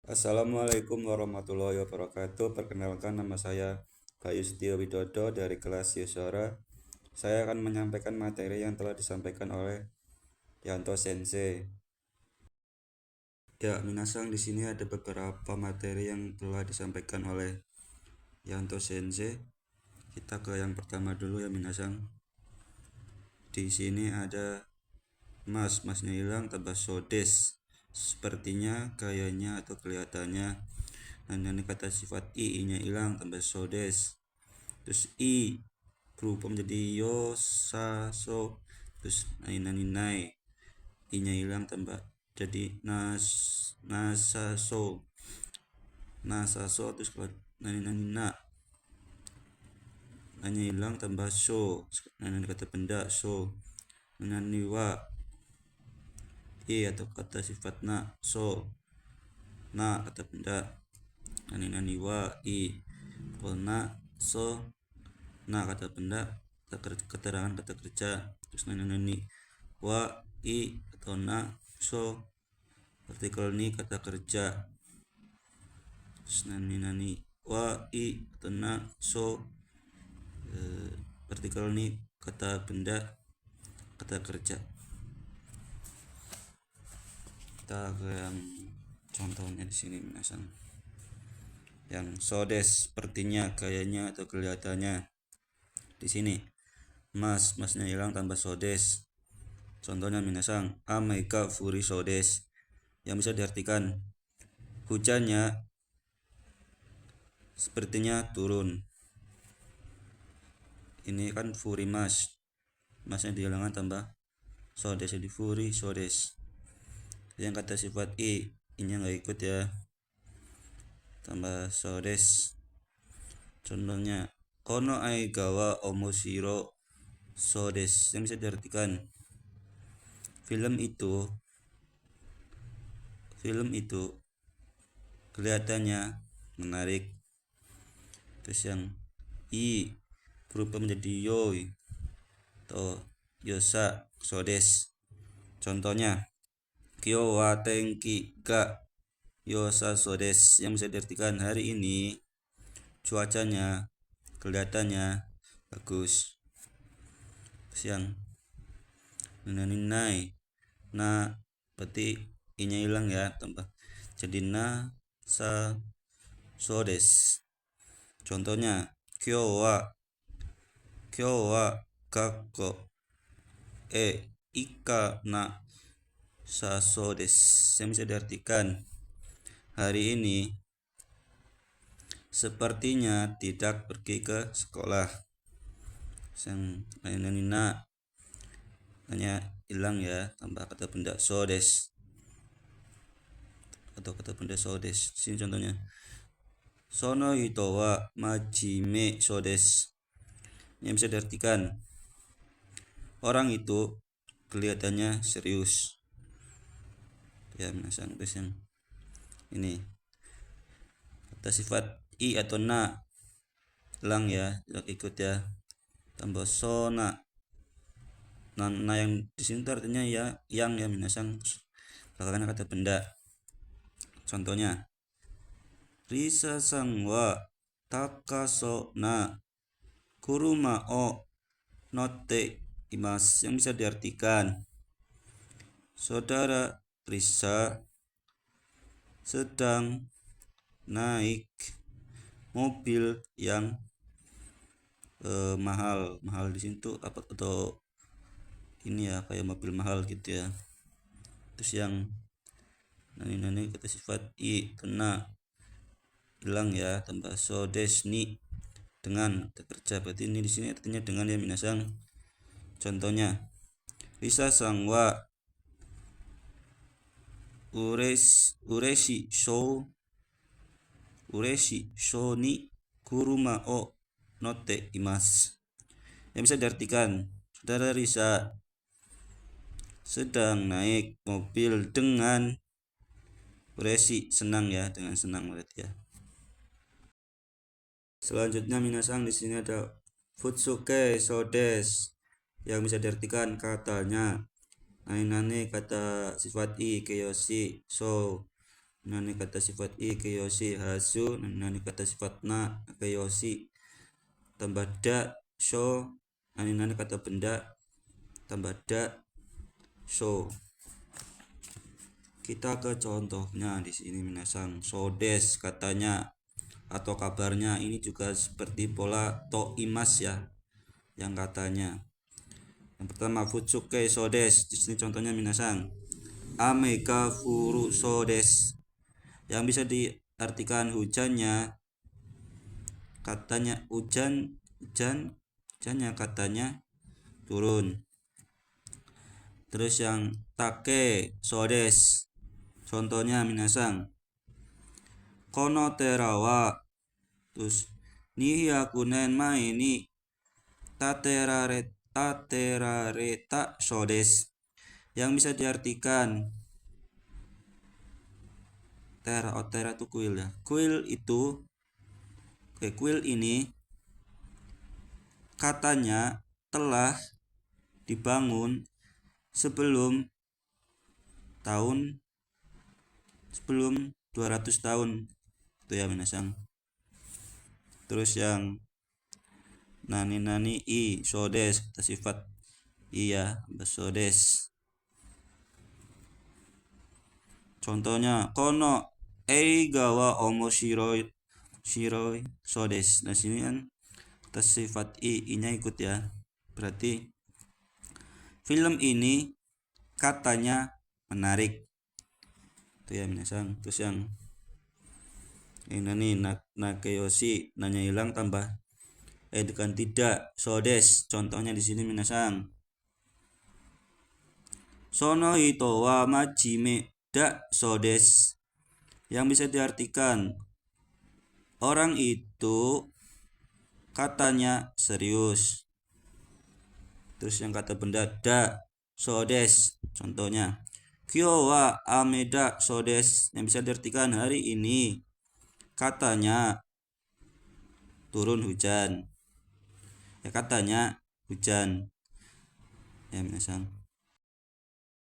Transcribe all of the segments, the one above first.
Assalamualaikum warahmatullahi wabarakatuh. Perkenalkan, nama saya Bayu Setio Widodo dari kelas Yusora. Saya akan menyampaikan materi yang telah disampaikan oleh Yanto Sensei. Ya, minasang, di sini ada beberapa materi yang telah disampaikan oleh Yanto Sensei. Kita ke yang pertama dulu ya, minasang. Di sini ada masnya hilang tambah sodes. Sepertinya, gayanya atau kelihatannya. Dan ini kata sifat i-nya hilang tambah sodes. Terus i berubah menjadi yo sa so. Terus nai i-nya hilang tambah jadi nasa so. Terus kalau nani na nya hilang tambah so. Nani kata benda so. Nani wa i atau kata sifat na so. Na kata benda. Nani wa i. Kalau na so. Nah, kata benda, keterangan kata kerja. Terus nani wa i atau na so, artikel ni kata kerja. Terus nani wa i atau na so, artikel ni kata benda, kata kerja. Kita ke yang contohnya di sini, minasang. Yang sodes, sepertinya, kayaknya atau kelihatannya. Di sini masnya hilang tambah sodes. Contohnya, minasang, amaika furi sodes, yang bisa diartikan hujannya sepertinya turun. Ini kan furi masnya dihilangkan tambah sodes, jadi furi sodes. Yang kata sifat i-nya nggak ikut ya, tambah sodes. Contohnya, kono ai gawa omoshiro sodes, yang bisa diartikan film itu kelihatannya menarik. Terus yang i berubah menjadi yoi atau yosa sodes. Contohnya, kyo wa tenki ga yosa sodes, yang bisa diartikan hari ini cuacanya kelihatannya bagus. Terus yang nai na berarti i-nya hilang ya, tambah jadi na sa sodes. Contohnya, kyo wa kakko ika na sa sodes, yang bisa diartikan hari ini sepertinya tidak pergi ke sekolah. Yang nani hanya hilang ya, tambah kata benda sodes atau kata benda sodes. Sini contohnya, sono hito wa majime sodes, yang bisa diartikan orang itu kelihatannya serius ya, minasang. Terus yang ini kata sifat i atau na hilang ya, tidak ikut ya, tambah sona. Nah yang di sini artinya ya yang ya, minasang, belakangnya kata benda. Contohnya, risa sang wa takaso na kuruma o notte imas, yang bisa diartikan saudara Risa sedang naik mobil yang mahal di sini tuh apa, atau ini ya kayak mobil mahal gitu ya. Terus yang nani kata sifat i kena hilang ya, tambah sodes ni dengan kata kerja. Berarti ini di sini artinya dengan ya, minasang. Contohnya, Risa sang wa ureshi shou ni kuruma o notte imas, yang bisa diartikan saudara Risa sedang naik mobil dengan ureshi, senang ya, dengan senang berarti ya. Selanjutnya, minasang, di sini ada futsuke sodes, yang bisa diartikan katanya. Nani kata sifat i keyoshi so, nani kata sifat ikeyoshi hasu, nani kata sifat na keyoshi, tambah da sho, nani kata benda, tambah da sho. Kita ke contohnya di sini minasang. Sodes katanya atau kabarnya, ini juga seperti pola to imas ya, yang katanya. Yang pertama futsuke sodes, di sini contohnya minasang. Ameka furu sodes, yang bisa diartikan hujannya, katanya hujannya katanya turun. Terus yang take sodes, contohnya minasang. Kono terawa, terus nihiakunen maini taterareta sodes, yang bisa diartikan tera itu kuil ya. Kuil ini katanya telah dibangun sebelum 200 tahun itu ya minasang. Terus yang nani i sodes, kata sifat iya sodes. Contohnya kono eigawa omoshiroi sodes. Nah sini kan kata sifat i-nya ikut ya, berarti film ini katanya menarik itu ya minasang. Terus yang ini nakeyoshi, nanya hilang tambah dengan tidak sodes, contohnya di sini minasang. Sono hito wa majime da sodes, yang bisa diartikan orang itu katanya serius. Terus yang kata benda da sodes, contohnya kyo wa ameda sodes, yang bisa diartikan hari ini katanya turun hujan. Ya katanya hujan ya minasang.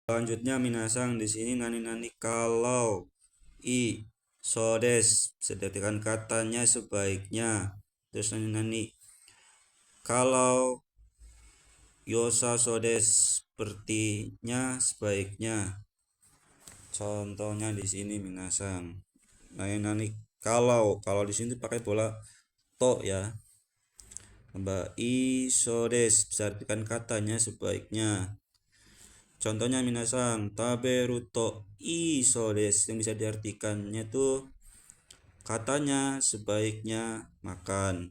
Selanjutnya minasang di sini nani kalau i sodes, bisa diartikan katanya sebaiknya. Terus nani kalau yosa sodes, sepertinya sebaiknya. Contohnya di sini minasang. Nani kalau di sini pakai pola to ya. Tambah i sodes, bisa artikan katanya sebaiknya. Contohnya minasang taberuto i sodes, yang bisa diartikannya tuh katanya sebaiknya makan.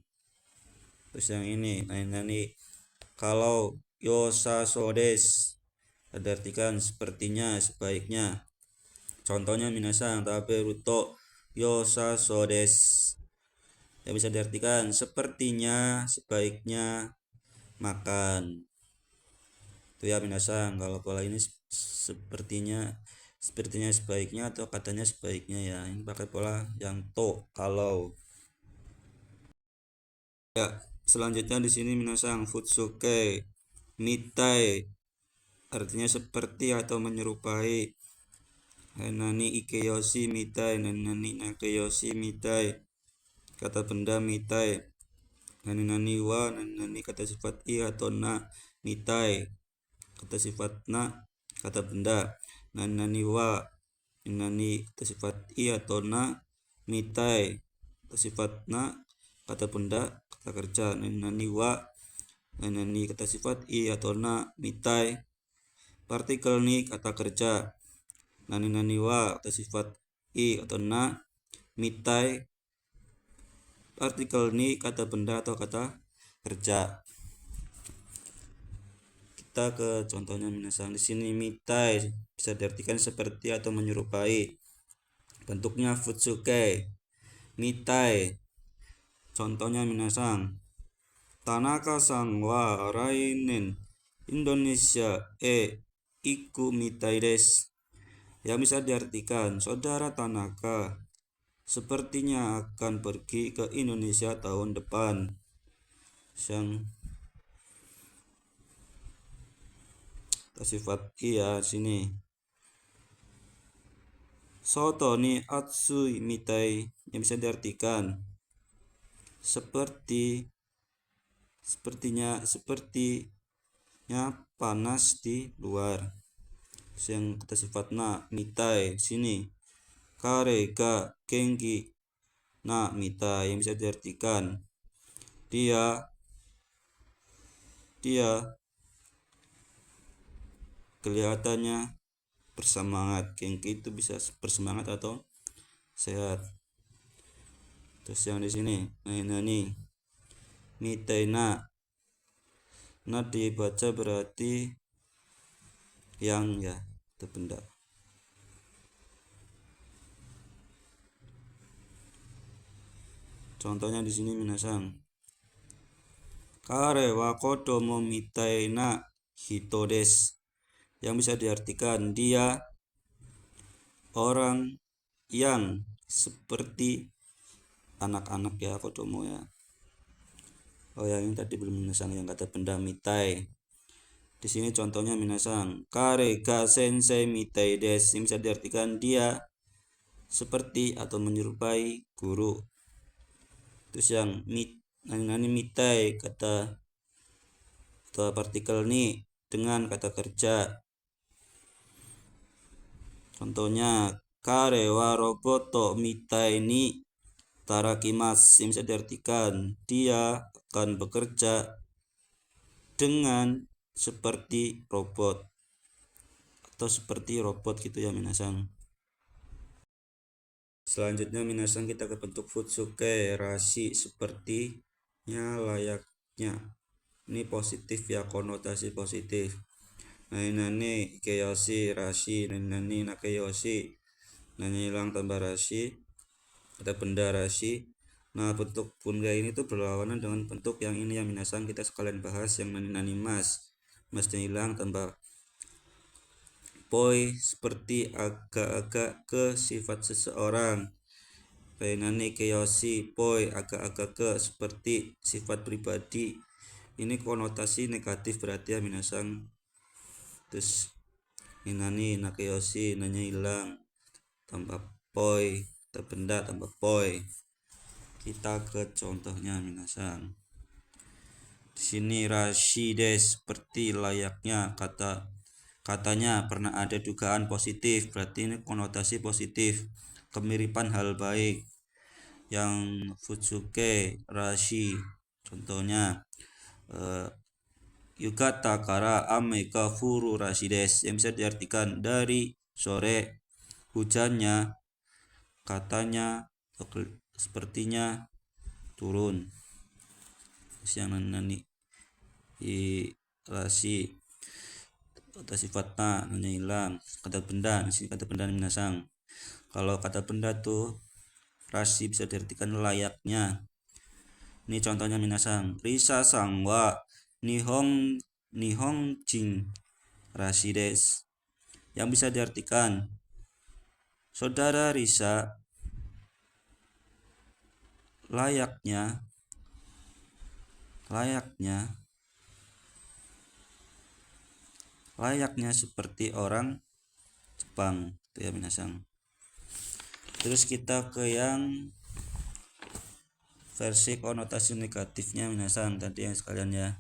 Terus yang ini nani kalau yosa sodes, diartikan sepertinya sebaiknya. Contohnya minasang taberuto yosa sodes, yang bisa diartikan sepertinya sebaiknya makan. Itu ya minasang, kalau pola ini sepertinya sebaiknya atau katanya sebaiknya ya. Ini pakai pola yang to kalau. Ya, selanjutnya di sini minasang futsuke mitai, artinya seperti atau menyerupai. Nani ikeyoshi mitai, nani nakeyoshi mitai, kata benda mitai. Nani wa, nani kata sifat i atau na mitai, kata sifat na kata benda. Nani wa, nani kata sifat i atau na mitai, kata sifat na kata benda, kata kerja. Nani wa, nani kata sifat i atau na mitai, partikel ni kata kerja. Nani wa, kata sifat i atau na mitai, partikel ni kata benda atau kata kerja. Kita ke contohnya minasang. Di sini mitai bisa diartikan seperti atau menyerupai. Bentuknya futsuke mitai. Contohnya minasang. Tanaka-san wa rainen Indonesia iku mitai desu, yang bisa diartikan saudara Tanaka sepertinya akan pergi ke Indonesia tahun depan. Yang sifat iya sini. Soto ni atsui mitai yang bisa diartikan sepertinya panas di luar. Yang kata sifatna mitai sini kare ga genki na mitai yang bisa diartikan dia kelihatannya bersemangat. Genki itu bisa bersemangat atau sehat. Terus yang di sini nani mitai na dibaca berarti yang ya itu benda. Contohnya di sini minasang kare wa kodomo mitai na hito desu yang bisa diartikan dia orang yang seperti anak-anak ya kodomo ya. Oh yang ini tadi belum minasang yang kata benda mitai. Di sini contohnya minasang kare ga sensei mitai desu yang bisa diartikan dia seperti atau menyerupai guru. Terus yang nani mitai kata atau partikel ni dengan kata kerja. Contohnya kare wa roboto mitai ni tarakimasu yang bisa diartikan dia akan bekerja dengan seperti robot atau seperti robot gitu ya minasang. Selanjutnya minasang kita ke bentuk futsuke rashi sepertinya layaknya. Ini positif ya, konotasi positif. Nani keyoshi rashi nani nakeyoshi nani hilang tambah rashi ada benda rashi. Nah bentuk bunga ini tuh berlawanan dengan bentuk yang ini yang minasang kita sekalian bahas yang nani mas hilang tambah poi seperti agak-agak ke sifat seseorang. Nani keyoshi poi agak-agak ke seperti sifat pribadi. Ini konotasi negatif berarti ya minasang. Terus nani nakeyoshi nanya hilang tambah poi atau benda tambah poi. Kita ke contohnya minasang. Di sini rashi des seperti layaknya katanya pernah ada dugaan positif berarti ini konotasi positif kemiripan hal baik. Yang futsuke rashi contohnya yukata kara ame ka furu rashi desu yang bisa diartikan dari sore hujannya katanya sepertinya turun. Terus yang nani rashi kata sifatnya nanya hilang kata benda di sini kata benda minasang. Kalau kata benda tuh rashi bisa diartikan layaknya. Ini contohnya minasang risa sang wa nihong jin rashi desu yang bisa diartikan saudara Risa layaknya seperti orang Jepang itu ya minasang. Terus kita ke yang versi konotasi negatifnya minasang tadi yang sekalian ya.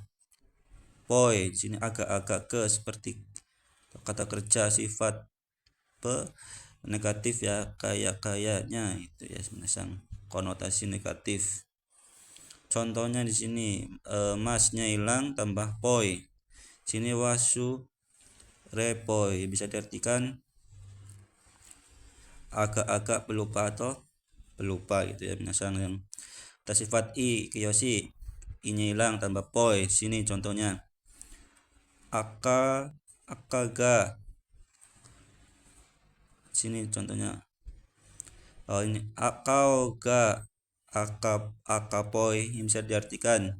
Poi sini agak-agak ke seperti kata kerja sifat negatif ya kayaknya itu ya minasang konotasi negatif. Contohnya di sini masnya hilang tambah poi. Sini wasu repoi bisa diartikan agak-agak pelupa atau pelupa gitu ya minasang. Yang sifat i kiyoshi i-nya hilang tambah poi. Sini contohnya akaga sini contohnya ini akau ga akapoi yang bisa diartikan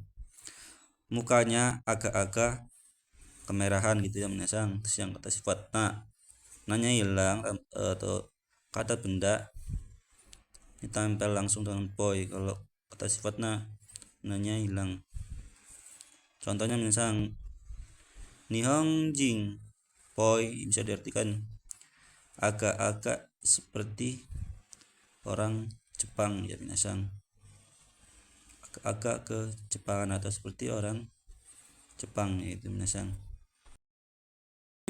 mukanya agak-agak kemerahan gitu ya minasang. Terus yang kata sifat nanya hilang atau kata benda ditempel langsung dengan poi. Kalau kata sifatnya nanya hilang contohnya minasang nihongjin poi bisa diartikan agak-agak seperti orang Jepang ya minasang, agak ke Jepangan atau seperti orang Jepang yaitu minasang.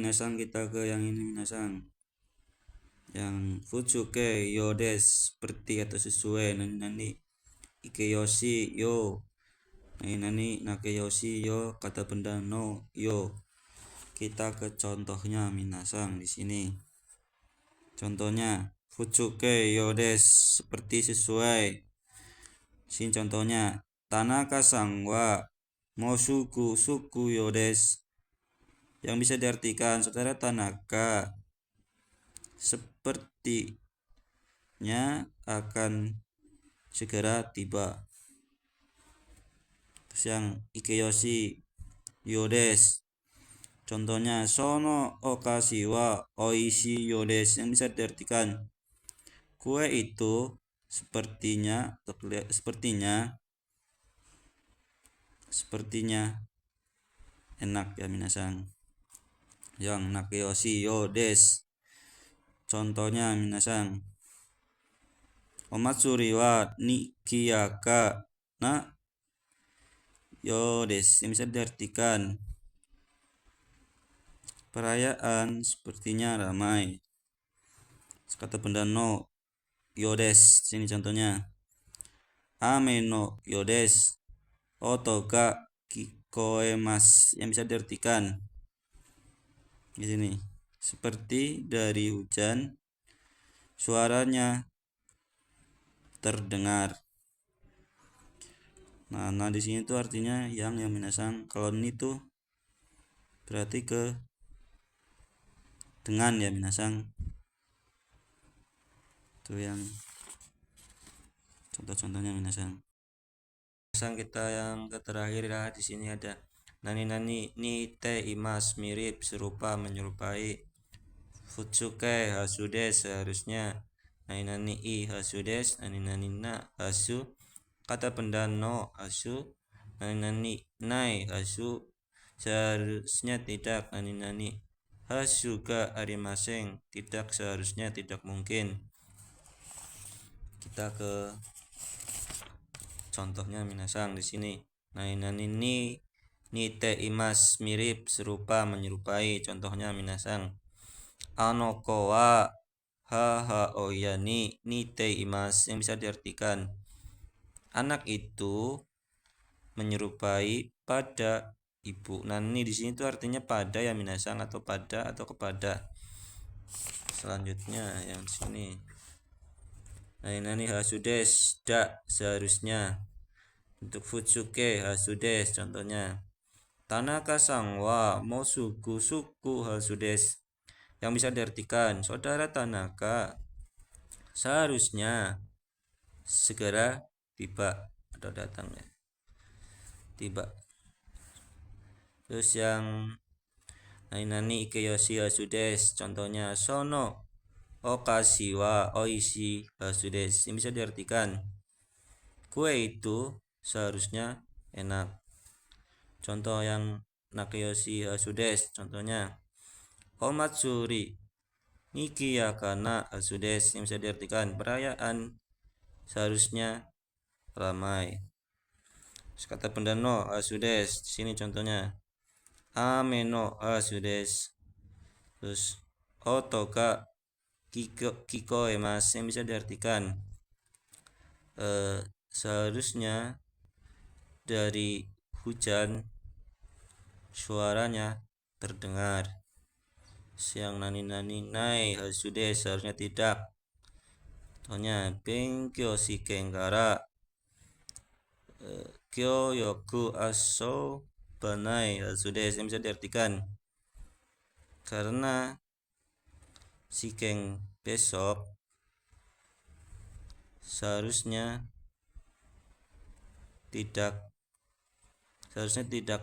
Minasang kita ke yang ini minasang, yang Futsuke Yodes, seperti atau sesuai. Nani Ikeyoshi yo, nani Nakeyoshi yo, kata benda no yo. Kita ke contohnya minasang di sini. Contohnya Futsuke Yodes, seperti sesuai. Sini contohnya Tanaka-san wa Mosuku suku Yodes, yang bisa diartikan saudara Tanaka sepertinya akan segera tiba. Terus yang Ikeyoshi Yodes, contohnya Sono okashi wa oishii yodes, yang bisa diartikan kue itu sepertinya enak ya minasang. Yang Nakeyoshi Yodes, contohnya minasang Omatsuri wa nikiyaka na yodes, yang bisa diartikan perayaan sepertinya ramai. Kata benda no yodes, sini contohnya ame no yodes oto ga kikoemasu, yang bisa diartikan di sini seperti dari hujan suaranya terdengar. Nah di sini tuh artinya yang minasang. Kalau ini tuh berarti ke dengan ya minasang. Itu yang contoh-contohnya minasang. Kita yang terakhir ya, di sini ada nani ni te imas, mirip, serupa, menyerupai. Futsuke hasudes, seharusnya. Nani i hasudes, nani na hasu, kata benda no hasu. Nani nai hasu, seharusnya tidak. Nani hasu ga arimaseng, tidak seharusnya, tidak mungkin. Kita ke contohnya minasang di sini. Nani ni te imas, mirip, serupa, menyerupai. Contohnya minasang anoko wa haha oya ni te imas, yang bisa diartikan anak itu menyerupai pada ibu. Nani di sini tuh artinya pada ya minasang, atau pada atau kepada. Selanjutnya yang sini nani hasudes, da seharusnya. Untuk Futsuke hasudes, contohnya Tanaka-san wa mosuku suku hasudes, yang bisa diartikan saudara Tanaka seharusnya segera tiba atau datang ya, tiba. Terus yang nani Ikeyoshi hasudes, contohnya Sono okashi wa oishii hasudes, yang bisa diartikan kue itu seharusnya enak. Contoh yang Nakeyoshi hasudes, contohnya Omatsuri nikiyaka na hasudes, yang bisa diartikan perayaan seharusnya ramai. Kata benda no hasudes, di sini contohnya ame no hasudes. Terus oto ga kikoemasu, yang bisa diartikan seharusnya dari hujan suaranya terdengar. Siang nani nai hasudes, seharusnya tidak. Contohnya benkyou shiken kara kyoyoku asobanai hasudes, yang bisa diartikan karena shiken besok seharusnya tidak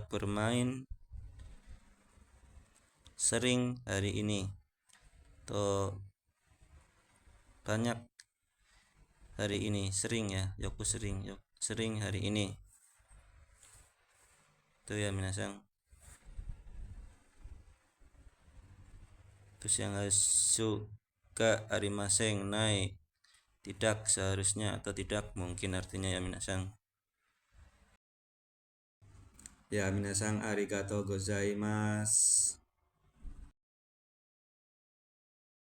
bermain sering hari ini, atau banyak hari ini, sering ya, yoku sering hari ini. Itu ya minasang. Terus yang hasu Ga arimaseng nai. Tidak seharusnya atau tidak mungkin artinya ya minasang. Ya, minasang arigatou gozaimasu.